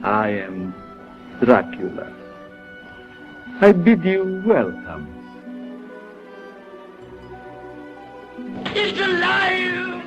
I am Dracula. I bid you welcome. It's alive!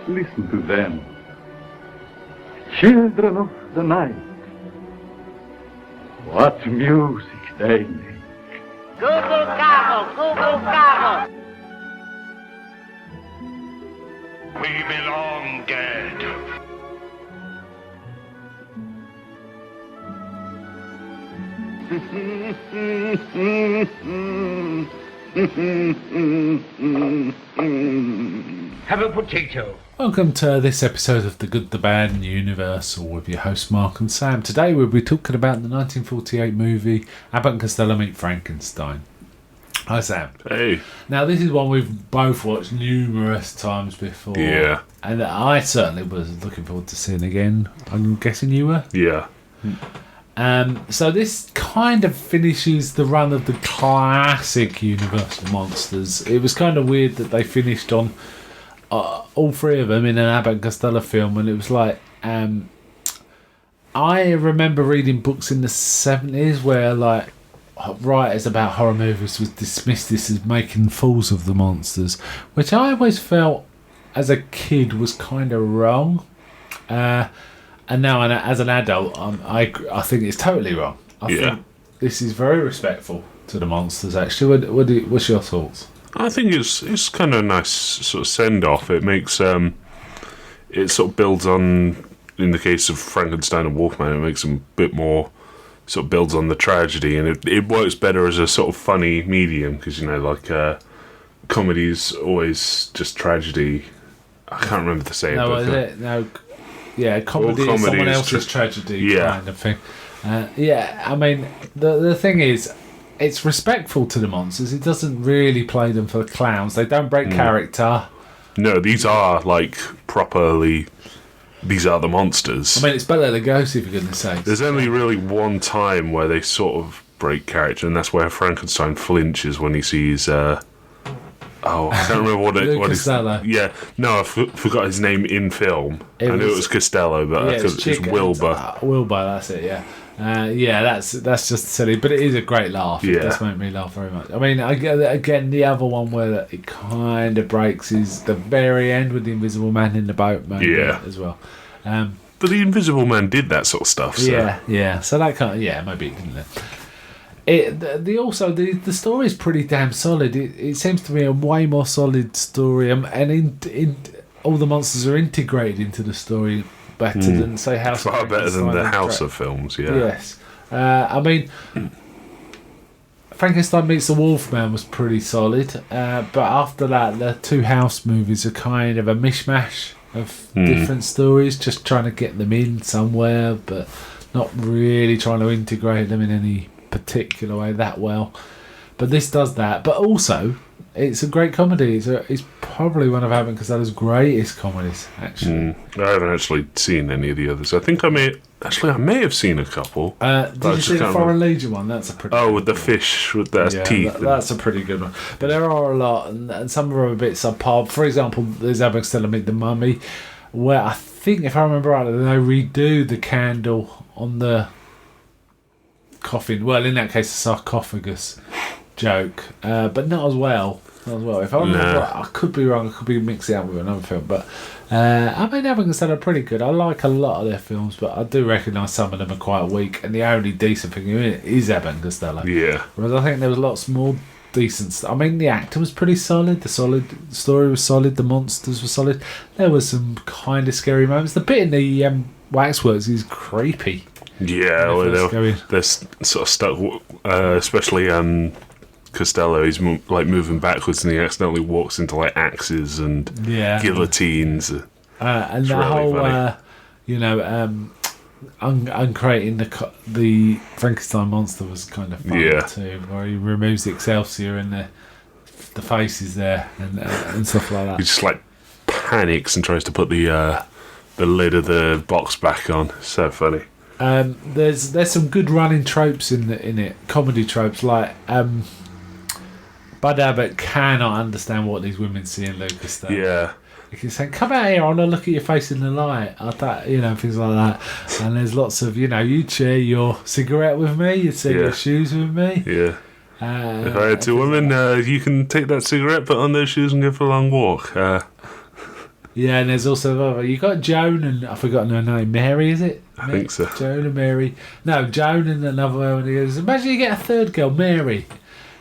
Listen to them. Children of the night. What music they make. Google gobble, Google gobble. We belong dead. Have a potato. Welcome to this episode of The Good, the Bad and Universal with your hosts Mark and Sam. Today we'll be talking about the 1948 movie Abbott and Costello Meet Frankenstein. Hi Sam. Hey. Now this is one we've both watched numerous times before. Yeah. And I certainly was looking forward to seeing again. I'm guessing you were? Yeah. So this kind of finishes the run of the classic Universal monsters. It was kind of weird that they finished on all three of them in an Abbott and Costello film, and it was like I remember reading books in the 70s where like writers about horror movies was dismissed this as making fools of the monsters, which I always felt as a kid was kind of wrong. And now, as an adult, I think it's totally wrong. I think this is very respectful to the monsters. Actually, what's your thoughts? I think it's kind of a nice sort of send off. It makes it sort of builds on, in the case of Frankenstein and Wolfman, it makes them a bit more sort of builds on the tragedy, and it works better as a sort of funny medium because comedy's always just tragedy. I can't remember the saying. Yeah, comedy is someone else's tragedy kind of thing. I mean, the thing is, it's respectful to the monsters. It doesn't really play them for the clowns. They don't break character. No, these are like properly. These are the monsters. I mean, it's better than ghosts, if you're going to say. There's only really one time where they sort of break character, and that's where Frankenstein flinches when he sees. I can't remember what Costello. Yeah, no, I forgot his name in film. I knew it was Costello, but it's Wilbur. Wilbur, that's it. Yeah, that's just silly, but it is a great laugh. It does make me laugh very much. I mean, again, the other one where it kind of breaks is the very end with the Invisible Man in the boat. As well. But the Invisible Man did that sort of stuff. So. Yeah. So that kind of maybe it didn't. The story is pretty damn solid. It seems to be a way more solid story, and all the monsters are integrated into the story better than say House. Far better than the House of films. Yeah. Yes. I mean, Frankenstein Meets the Wolfman was pretty solid, but after that, the two House movies are kind of a mishmash of different stories, just trying to get them in somewhere, but not really trying to integrate them in any particular way that well. But this does that. But also, it's a great comedy. It's probably one of Abbott and Costello's greatest comedies, actually. I haven't actually seen any of the others. I think I may have seen a couple. Did you see the Foreign Legion one? That's a pretty with the fish with their teeth. That's a pretty good one. But there are a lot, and some of them are a bit subpar. For example, there's Abbott and Costello Meet the Mummy, where I think, if I remember right, they redo the candle on the coffin. Well, in that case, a sarcophagus joke, but not as well. If I remember right, I could be wrong. I could be mixing it up with another film, but I mean, Abbott and Costello are pretty good. I like a lot of their films, but I do recognise some of them are quite weak, and the only decent thing in it is Abbott and Costello. Yeah. Whereas I think there was lots more decent stuff. I mean, the actor was pretty solid. The story was solid. The monsters were solid. There was some kind of scary moments. The bit in the waxworks is creepy. Yeah, they're sort of stuck, especially Costello. He's moving backwards, and he accidentally walks into like axes and guillotines. And the whole, uncreating the Frankenstein monster was kind of fun too, where he removes the Excelsior and the face is there and stuff like that. He just like panics and tries to put the lid of the box back on. So funny. There's some good running tropes in it, comedy tropes like Bud Abbott cannot understand what these women see in Lucas. Yeah, He keeps saying, "Come out here, I want to look at your face in the light." Things like that. And there's lots of, you share your cigarette with me, you share your shoes with me. Yeah. If I had two women, you can take that cigarette, put on those shoes, and go for a long walk. Yeah, and there's also you got Joan and I've forgotten her name. Mary, is it? I think so. Joan and Mary. No, Joan and another one. And he goes, "Imagine you get a third girl, Mary.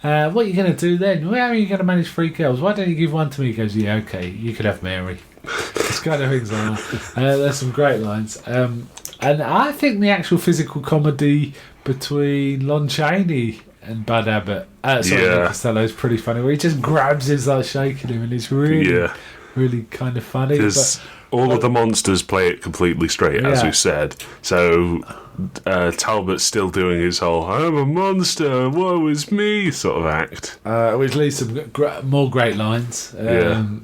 What are you going to do then? How are you going to manage 3 girls? Why don't you give one to me?" He goes, "Yeah, okay, you could have Mary." It's kind of things like that. There's some great lines. And I think the actual physical comedy between Lon Chaney and Bud Abbott, Costello, is pretty funny. Where he just grabs him, like shaking him, and it's really kind of funny. Because all of the monsters play it completely straight, as we said. So Talbot's still doing his whole "I'm a monster, woe is me" sort of act. Which leads to more great lines.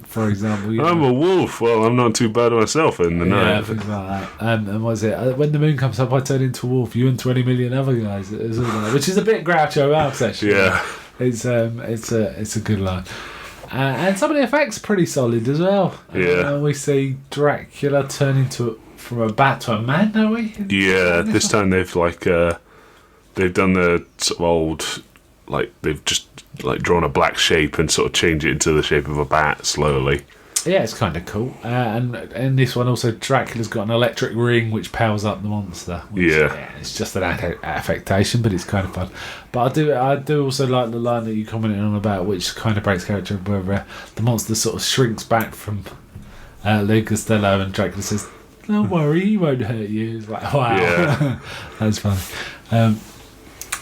For example, "I'm a wolf, well, I'm not too bad myself in the night." Yeah, things like that. And what is it? "When the moon comes up, I turn into a wolf. You and 20 million other guys." Which is a bit Groucho Marx, actually. Yeah. It's a good line. And some of the effects are pretty solid as well. Yeah. We see Dracula turn from a bat to a man, don't we? Yeah, this time they've they've done the sort of old, they've just drawn a black shape and sort of changed it into the shape of a bat slowly. Yeah, it's kind of cool. And in this one also, Dracula's got an electric ring which powers up the monster. It's just an affectation, but it's kind of fun. But I do also like the line that you commented on about, which kind of breaks character, where the monster sort of shrinks back from Lee Costello, and Dracula says, "Don't worry, he won't hurt you." It's like, wow. Yeah. That's funny.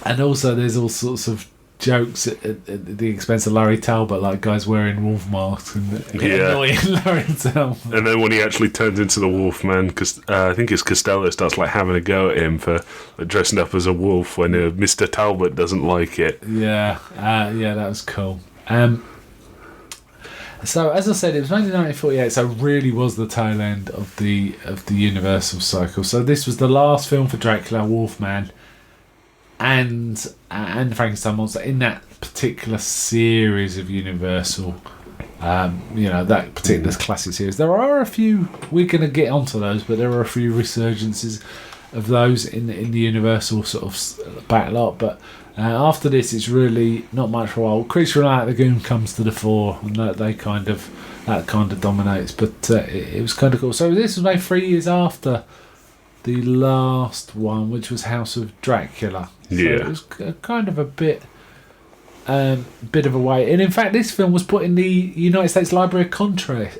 And also there's all sorts of jokes at the expense of Larry Talbot, like guys wearing wolf masks and annoying Larry Talbot. And then when he actually turns into the wolf man, because I think it's Costello starts having a go at him for dressing up as a wolf when Mr. Talbot doesn't like it. Yeah, that was cool. So as I said, it was made in 1948, so it really was the tail end of the Universal cycle. So this was the last film for Dracula, Wolfman, and the Frankenstein monster in that particular series of Universal. That particular classic series. There are a few, we're going to get onto those, but there are a few resurgences of those in the Universal sort of backlot. But after this, it's really not much for a while. Creature from the Lagoon comes to the fore, and that kind of dominates. But it was kind of cool. So this was made 3 years after the last one, which was House of Dracula. So it was kind of a bit of a wait. And in fact, this film was put in the United States Library of Congress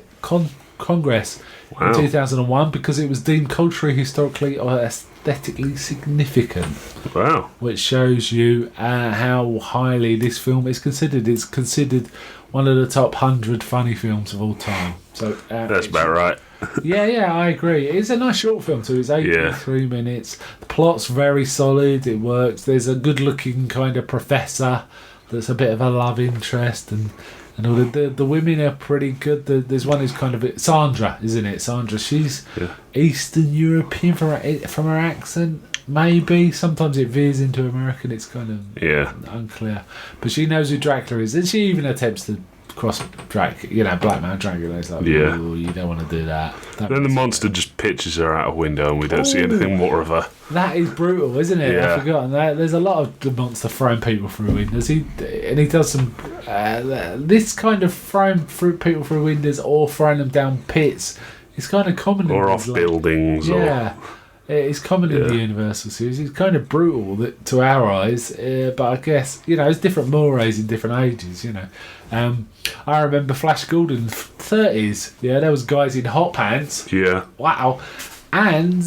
in 2001 because it was deemed culturally, historically, or aesthetically significant. Wow. Which shows you how highly this film is considered. It's considered one of the top 100 funny films of all time. So that's about right. Yeah, I agree. It's a nice short film too. It's 83 minutes. The plot's very solid. It works. There's a good-looking kind of professor that's a bit of a love interest, and all the women are pretty good. There's one who's kind of Sandra, isn't it? Sandra. She's Eastern European from her accent. Maybe sometimes it veers into American. It's kind of unclear. But she knows who Dracula is, and she even attempts to cross Dracula, blackmail Dracula. It's like, ooh, you don't want to do that. Then the monster just pitches her out a window, and we don't see anything more of her. That is brutal, isn't it? Yeah. I've forgotten that. There's a lot of the monster throwing people through windows. He does some this kind of throwing people through windows or throwing them down pits. It's kind of common or off buildings. It's common in the Universal series. It's kind of brutal to our eyes, but I guess it's different mores in different ages. I remember Flash Gordon 30s. Yeah, there was guys in hot pants. Yeah. Wow. And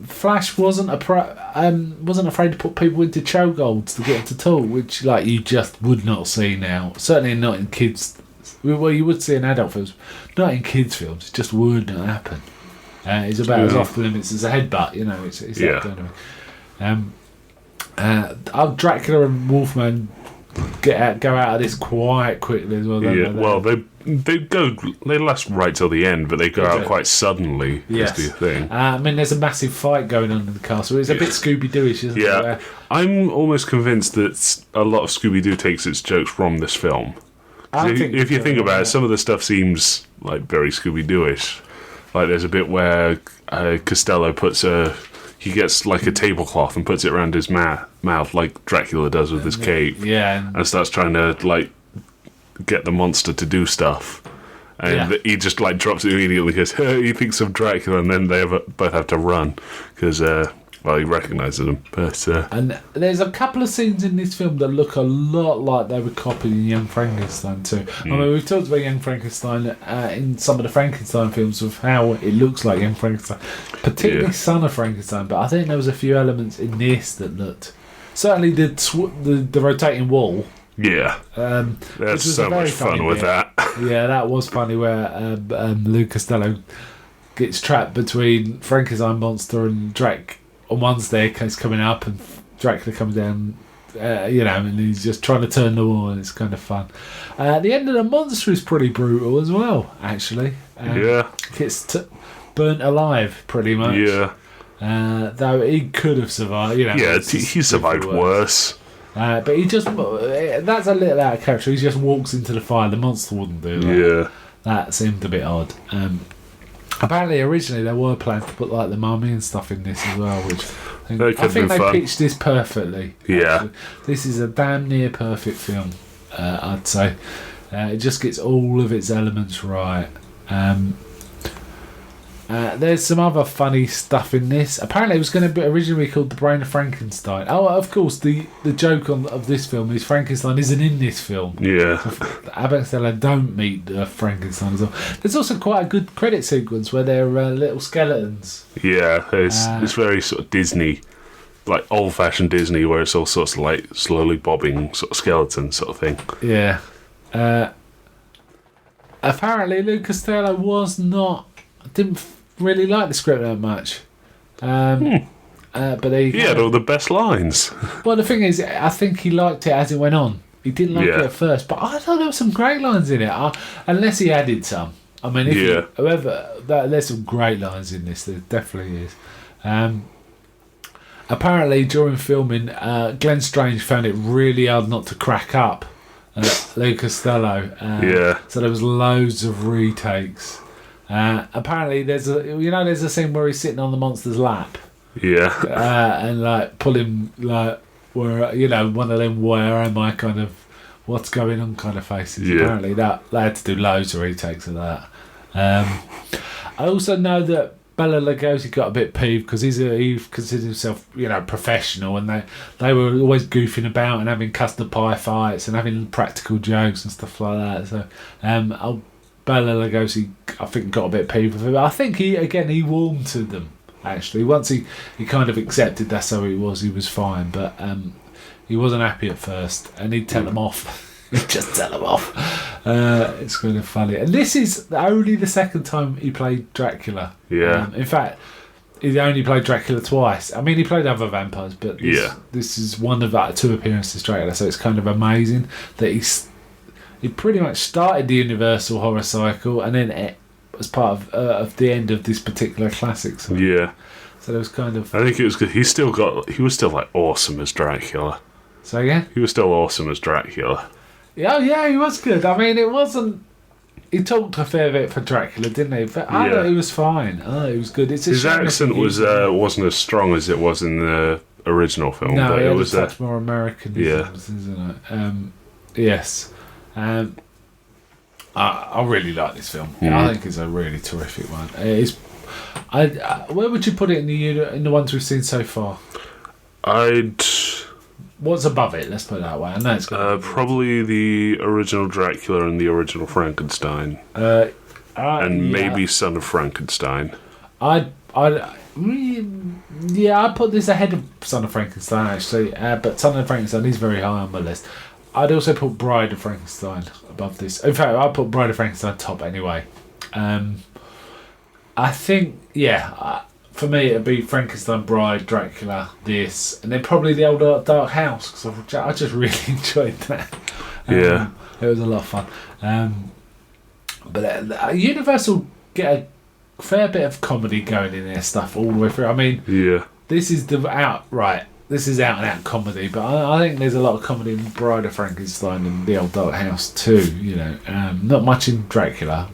Flash wasn't afraid to put people into chokeholds to get them to talk, which you just would not see now. Certainly not in kids. Well, you would see in adult films, not in kids films. It just would not happen. It's about as off the limits as a headbutt, It's that kind of. Dracula and Wolfman go out of this quite quickly as well. They last right till the end, but they go out quite suddenly. Yes. Is the thing. There's a massive fight going on in the castle. It's a bit Scooby-Doo-ish, isn't it? Yeah, I'm almost convinced that a lot of Scooby-Doo takes its jokes from this film. If you think about it, some of the stuff seems like very Scooby-Doo-ish. Like there's a bit where Costello he gets like a tablecloth and puts it around his mouth, like Dracula does with his cape. Yeah. And starts trying to like get the monster to do stuff. And he just like drops it immediately because he thinks of Dracula, and then they both have to run because he recognises him. But and there's a couple of scenes in this film that look a lot like they were copying Young Frankenstein too. I mean, we've talked about Young Frankenstein in some of the Frankenstein films of how it looks like Young Frankenstein, particularly Son of Frankenstein. But I think there was a few elements in this that looked certainly the rotating wall. Yeah, that's so much fun with that. Yeah, that was funny where Lou Costello gets trapped between Frankenstein monster and Drac on one staircase coming up, and Dracula comes down, and he's just trying to turn the wall, and it's kind of fun. The end of the monster is pretty brutal as well, actually. Gets burnt alive, pretty much. Yeah. Though he could have survived, he survived worse. But he just, that's a little out of character. He just walks into the fire. The monster wouldn't do that. Yeah. That seemed a bit odd. Apparently, originally, there were plans to put like the mummy and stuff in this as well, which I think they pitched this perfectly. Yeah. Actually. This is a damn near perfect film, I'd say. It just gets all of its elements right. There's some other funny stuff in this. Apparently, it was going to be originally called The Brain of Frankenstein. Oh, of course, the joke of this film is Frankenstein isn't in this film. Yeah. Abbott and Costello don't meet Frankenstein as well. There's also quite a good credit sequence where they're little skeletons. Yeah, it's very sort of Disney, like old-fashioned Disney, where it's all sorts of like slowly bobbing sort of skeleton sort of thing. Yeah. Apparently, Lou Costello didn't really like the script that much. But he had all the best lines. Well, the thing is, I think he liked it as it went on. He didn't like it at first, but I thought there were some great lines in it. Unless he added some. I mean, there's some great lines in this. There definitely is. Apparently, during filming, Glenn Strange found it really hard not to crack up Lou Costello. So there was loads of retakes. Apparently, there's a scene where he's sitting on the monster's lap. Yeah. And like pulling like where one of them where am I kind of what's going on kind of faces. Yeah. Apparently they had to do loads of retakes of that. I also know that Bela Lugosi got a bit peeved because he considers himself professional, and they were always goofing about and having custard pie fights and having practical jokes and stuff like that. So Bela Lugosi, I think, got a bit peeved with it. But I think he warmed to them, actually. Once he kind of accepted that's how he was fine. But he wasn't happy at first, and he'd tell them off. He'd just tell them off. It's kind of funny. And this is only the second time he played Dracula. Yeah. In fact, he only played Dracula twice. I mean, he played other vampires, but this is one of that 2 appearances as Dracula. So it's kind of amazing that he pretty much started the Universal horror cycle, and then it was part of the end of this particular classic. So there was kind of. I think it was good. He was still like awesome as Dracula. So again, he was still awesome as Dracula. Yeah, he was good. I mean, it wasn't. He talked a fair bit for Dracula, didn't he? But I thought he was fine. I thought he was good. His accent wasn't as strong as it was in the original film. No, but it was was much more American. Isn't it? Yes. I really like this film. I think it's a really terrific one. Where would you put it in the ones we've seen so far? What's above it? Let's put it that way. I know it's probably the original Dracula and the original Frankenstein, and maybe Son of Frankenstein. I'd put this ahead of Son of Frankenstein actually, but Son of Frankenstein is very high on my list. I'd also put Bride of Frankenstein above this. In fact, I'd put Bride of Frankenstein top anyway. I think, for me it'd be Frankenstein, Bride, Dracula, this, and then probably the old Dark House, because I just really enjoyed that. It was a lot of fun. But Universal get a fair bit of comedy going in their stuff all the way through. I mean, this is the outright. this is out and out comedy, but I think there's a lot of comedy in Bride of Frankenstein and The Old Dark House too. You know, not much in Dracula,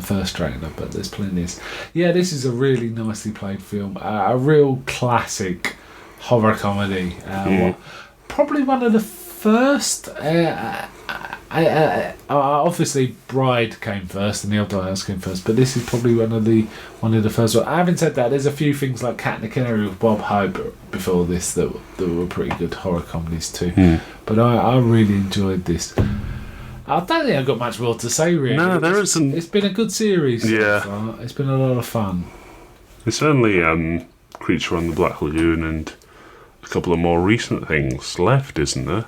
first Dracula, but there's plenty. Yeah, this is a really nicely played film, a real classic horror comedy. Probably one of the first. Obviously, Bride came first and The Old Dark House came first, but this is probably one of the first ones. Having said that, there's a few things like Cat and the Canary with Bob Hope before this that were pretty good horror comedies too. But I really enjoyed this. I don't think I've got much more to say really. No, there isn't. It's been a good series. Yeah. So far. It's been a lot of fun. There's certainly Creature on the Black Lagoon and a couple of more recent things left, isn't there?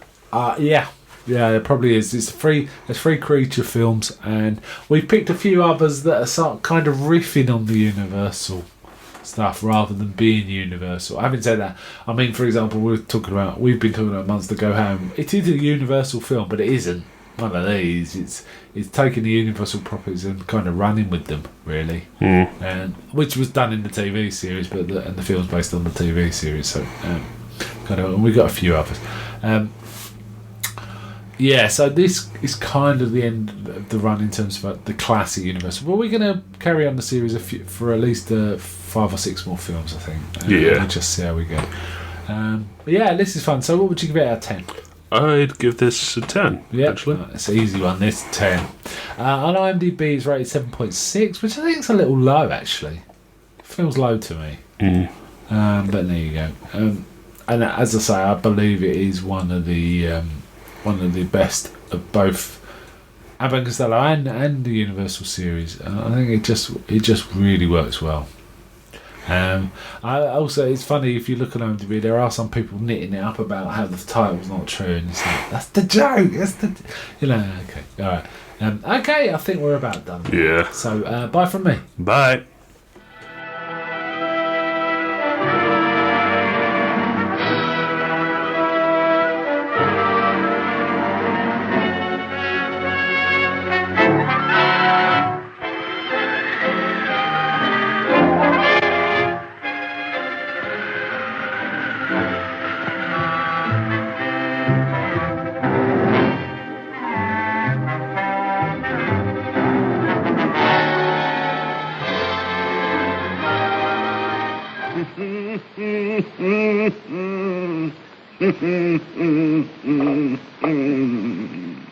Yeah, there probably is. There's three Creature films, and we've picked a few others that are sort of kind of riffing on the Universal stuff rather than being Universal. Having said that, I mean, for example, we've been talking about Months to Go Home. It is a Universal film, but it isn't one of these. It's taking the Universal properties and kind of running with them, really, and which was done in the TV series, but the film's based on the TV series. So, and we've got a few others. Yeah, so this is kind of the end of the run in terms of the classic Universal. Well, we're going to carry on the series for at least 5 or 6 more films, I think. We'll just see how we go. But yeah, this is fun. So what would you give it out of 10? I'd give this a 10, actually. It's an easy one, this 10. On IMDb, it's rated 7.6, which I think is a little low, actually. Feels low to me. But there you go. And as I say, I believe it is one of the best of both Abbott and Costello and the Universal series. I think it just really works well. It's funny, if you look at IMDb, there are some people knitting it up about how the title's not true, and it's like, that's the joke. Okay, all right. Okay, I think we're about done. Yeah. So bye from me. Bye. Mm-hmm.